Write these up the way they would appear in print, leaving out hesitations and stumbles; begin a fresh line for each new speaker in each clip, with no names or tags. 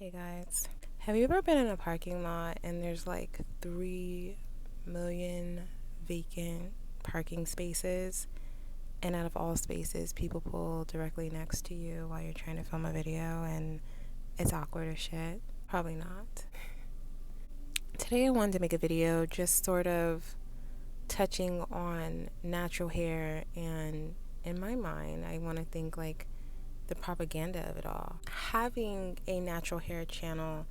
Hey guys, have you ever been in a parking lot and there's like 3 million vacant parking spaces, and out of all spaces, people pull directly next to you while you're trying to film a video and it's awkward as shit? Probably not. Today I wanted to make a video just sort of touching on natural hair, and in my mind, I want to think like the propaganda of it all. Having a natural hair channel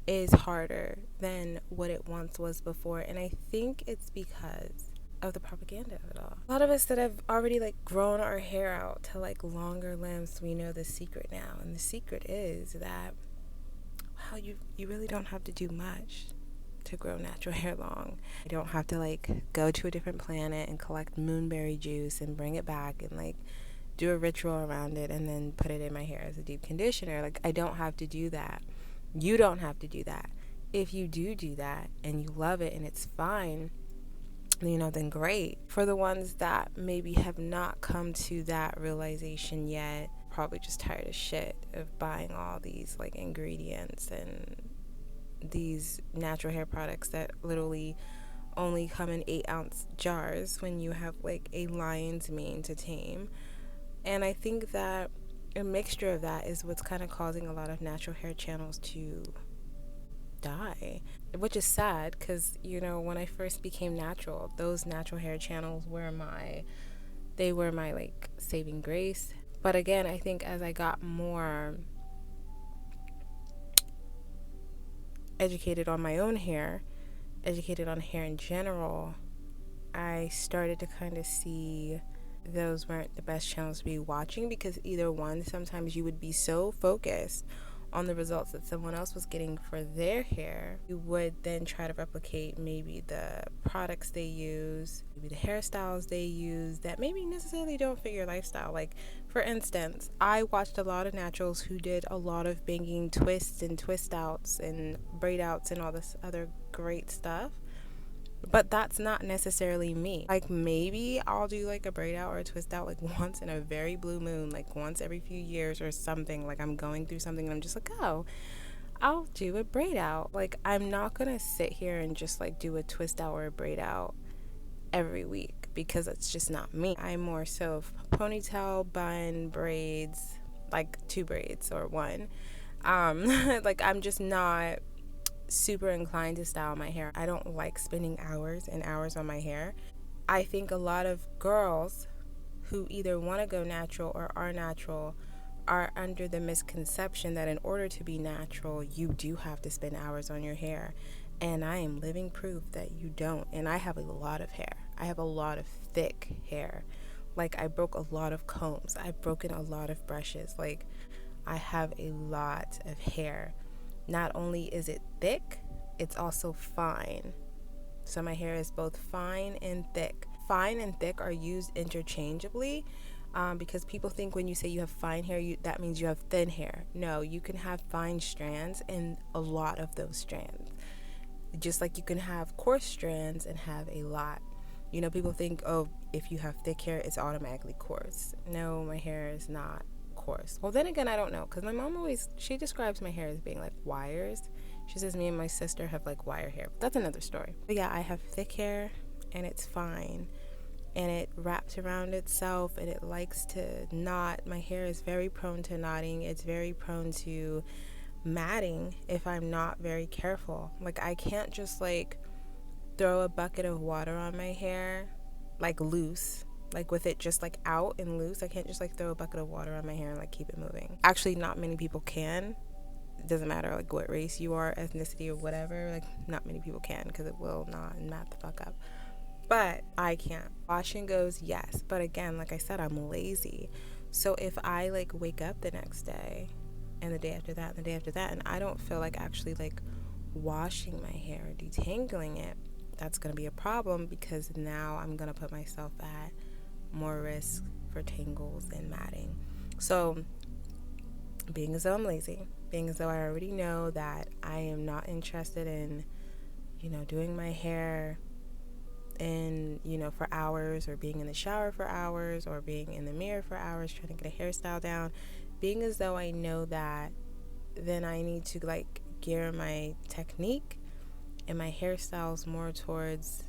is harder than what it once was before, and I think it's because of the propaganda of it all. A lot of us that have already like grown our hair out to like longer limbs, we know the secret now, and the secret is that wow, you really don't have to do much to grow natural hair long. You don't have to like go to a different planet and collect moonberry juice and bring it back and like do a ritual around it and then put it in my hair as a deep conditioner. Like, I don't have to do that. You don't have to do that. If you do that and you love it and it's fine, then great. For the ones that maybe have not come to that realization yet, probably just tired as shit of buying all these like ingredients and these natural hair products that literally only come in 8-ounce jars when you have like a lion's mane to tame. And I think that a mixture of that is what's kind of causing a lot of natural hair channels to die, which is sad because, when I first became natural, those natural hair channels were my like saving grace. But again, I think as I got more educated on my own hair, educated on hair in general, I started to kind of see those weren't the best channels to be watching, because either one, sometimes you would be so focused on the results that someone else was getting for their hair, you would then try to replicate maybe the products they use, maybe the hairstyles they use that maybe necessarily don't fit your lifestyle. Like, for instance, I watched a lot of naturals who did a lot of banging twists and twist outs and braid outs and all this other great stuff. But that's not necessarily me. Like, maybe I'll do like a braid out or a twist out like once in a very blue moon, like once every few years or something. Like, I'm going through something and I'm just like, oh, I'll do a braid out. Like, I'm not gonna sit here and just like do a twist out or a braid out every week, because it's just not me. I'm more so ponytail, bun, braids, like 2 braids or 1. Like, I'm just not super inclined to style my hair. I don't like spending hours and hours on my hair. I think a lot of girls who either want to go natural or are natural are under the misconception that in order to be natural, you do have to spend hours on your hair. And I am living proof that you don't. And I have a lot of hair. I have a lot of thick hair. Like, I broke a lot of combs. I've broken a lot of brushes. Like, I have a lot of hair. Not only is it thick, it's also fine. So my hair is both fine and thick. Fine and thick are used interchangeably, because people think when you say you have fine hair, that means you have thin hair. No, you can have fine strands and a lot of those strands. Just like you can have coarse strands and have a lot. People think, oh, if you have thick hair, it's automatically coarse. No, my hair is not course. Well, then again, I don't know, because my mom she describes my hair as being like wires. She says me and my sister have like wire hair, but that's another story. But yeah, I have thick hair and it's fine, and it wraps around itself and it likes to knot. My hair is very prone to knotting. It's very prone to matting if I'm not very careful. Like, I can't just like throw a bucket of water on my hair like loose, like with it just like out and loose. I can't just like throw a bucket of water on my hair and like keep it moving. Actually, not many people can. It doesn't matter like what race you are, ethnicity, or whatever. Like, not many people can, because it will not mat the fuck up. But I can't. Washing goes, yes. But again, like I said, I'm lazy. So if I like wake up the next day and the day after that and the day after that, and I don't feel like actually like washing my hair, detangling it, that's going to be a problem, because now I'm going to put myself at more risk for tangles and matting. So, being as though I'm lazy, being as though I already know that I am not interested in, doing my hair in, for hours, or being in the shower for hours, or being in the mirror for hours trying to get a hairstyle down, being as though I know that then I need to like gear my technique and my hairstyles more towards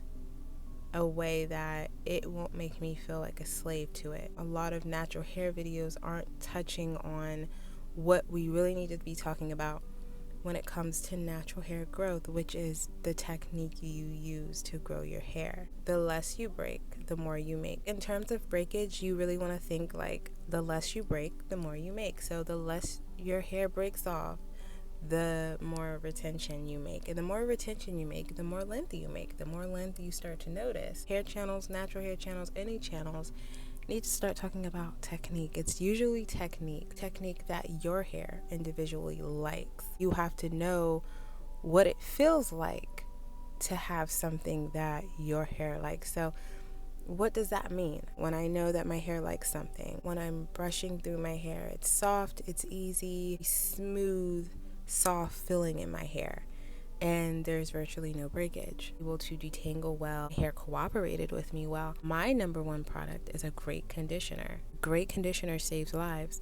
a way that it won't make me feel like a slave to it. A lot of natural hair videos aren't touching on what we really need to be talking about when it comes to natural hair growth, which is the technique you use to grow your hair. The less you break, the more you make. In terms of breakage, you really want to think like the less you break, the more you make. So the less your hair breaks off, the more retention you make. And the more retention you make, the more length you make. The more length you start to notice. Hair channels, natural hair channels, any channels need to start talking about technique. It's usually technique that your hair individually likes. You have to know what it feels like to have something that your hair likes. So what does that mean? When I know that my hair likes something, when I'm brushing through my hair, it's soft, it's easy, smooth, soft feeling in my hair, and there's virtually no breakage. Able to detangle well, hair cooperated with me well. My number one product is a great conditioner. Great conditioner saves lives.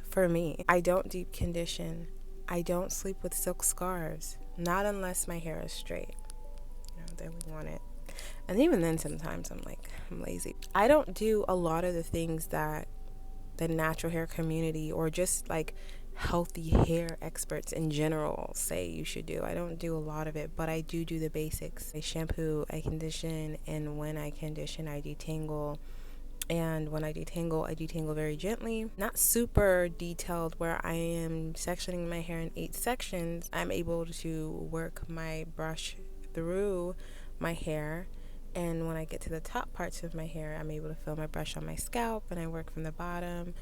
For me, I don't deep condition. I don't sleep with silk scarves, not unless my hair is straight. Then we want it. And even then sometimes I'm lazy. I don't do a lot of the things that the natural hair community or just like healthy hair experts in general say you should do. I don't do a lot of it, but I do the basics. I shampoo, I condition, and when I condition, I detangle. And when I detangle very gently, not super detailed where I am sectioning my hair in 8 sections. I'm able to work my brush through my hair, and when I get to the top parts of my hair, I'm able to feel my brush on my scalp, and I work from the bottom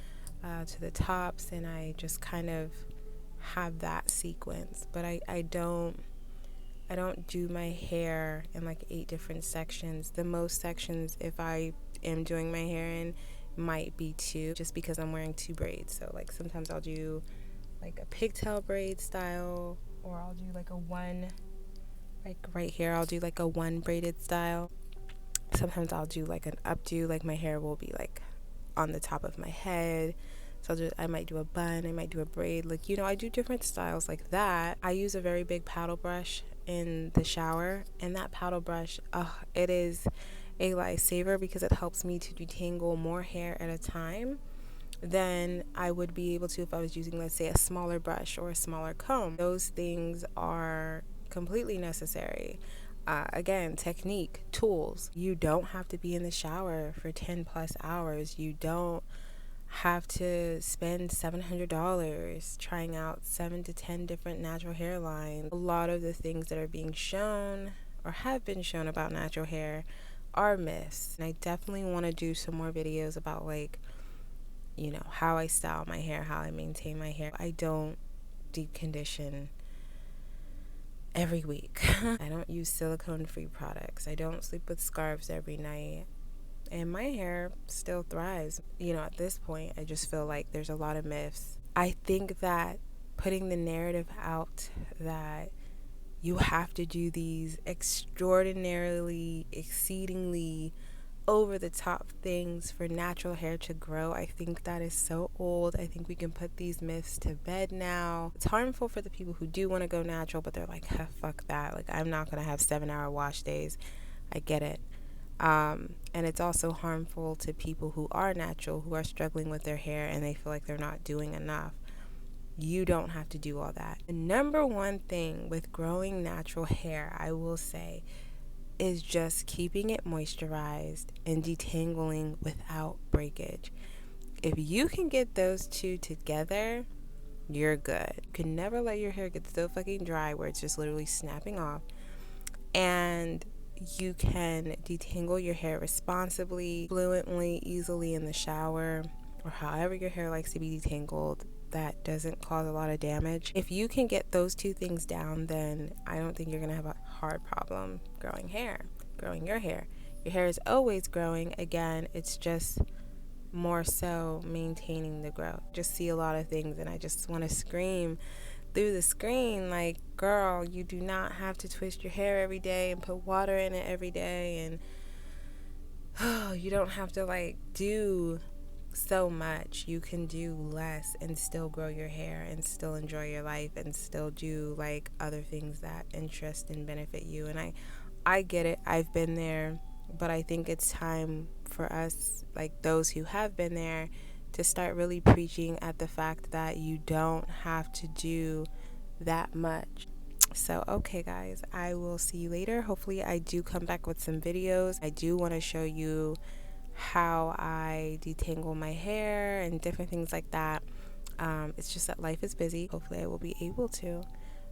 to the tops, and I just kind of have that sequence. But I don't do my hair in like 8 different sections. The most sections, if I am doing my hair in, might be 2, just because I'm wearing 2 braids. So like sometimes I'll do like a pigtail braid style, or I'll do like a one, like right here I'll do like a 1 braided style. Sometimes I'll do like an updo, like my hair will be like on the top of my head. So I might do a bun, I might do a braid, like, I do different styles like that. I use a very big paddle brush in the shower, and that paddle brush, it is a lifesaver because it helps me to detangle more hair at a time than I would be able to if I was using, let's say, a smaller brush or a smaller comb. Those things are completely necessary. Again, technique, tools. You don't have to be in the shower for 10 plus hours. You don't have to spend $700 trying out 7 to 10 different natural hair lines. A lot of the things that are being shown or have been shown about natural hair are myths. And I definitely want to do some more videos about how I style my hair, how I maintain my hair. I don't deep condition every week. I don't use silicone-free products. I don't sleep with scarves every night. And my hair still thrives. At this point, I just feel like there's a lot of myths. I think that putting the narrative out that you have to do these extraordinarily, exceedingly over-the-top things for natural hair to grow, I think that is so old. I think we can put these myths to bed now. It's harmful for the people who do want to go natural, but they're like, fuck that. Like, I'm not going to have 7-hour wash days. I get it. And it's also harmful to people who are natural, who are struggling with their hair, and they feel like they're not doing enough. You don't have to do all that. The number one thing with growing natural hair, I will say, is just keeping it moisturized and detangling without breakage. If you can get those two together, you're good. You can never let your hair get so fucking dry where it's just literally snapping off. And you can detangle your hair responsibly, fluently, easily in the shower, or however your hair likes to be detangled that doesn't cause a lot of damage. If you can get those 2 things down, then I don't think you're going to have a hard problem growing your hair. Your hair is always growing. Again, it's just more so maintaining the growth. Just see a lot of things, and I just want to scream through the screen like, girl, you do not have to twist your hair every day and put water in it every day, and you don't have to do so much. You can do less and still grow your hair and still enjoy your life and still do like other things that interest and benefit you. And I get it. I've been there, but I think it's time for us, like those who have been there, to start really preaching at the fact that you don't have to do that much. So, okay, guys, I will see you later. Hopefully, I do come back with some videos. I do want to show you how I detangle my hair and different things like that. It's just that life is busy. Hopefully, I will be able to.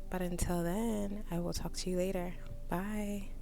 But until then, I will talk to you later. Bye.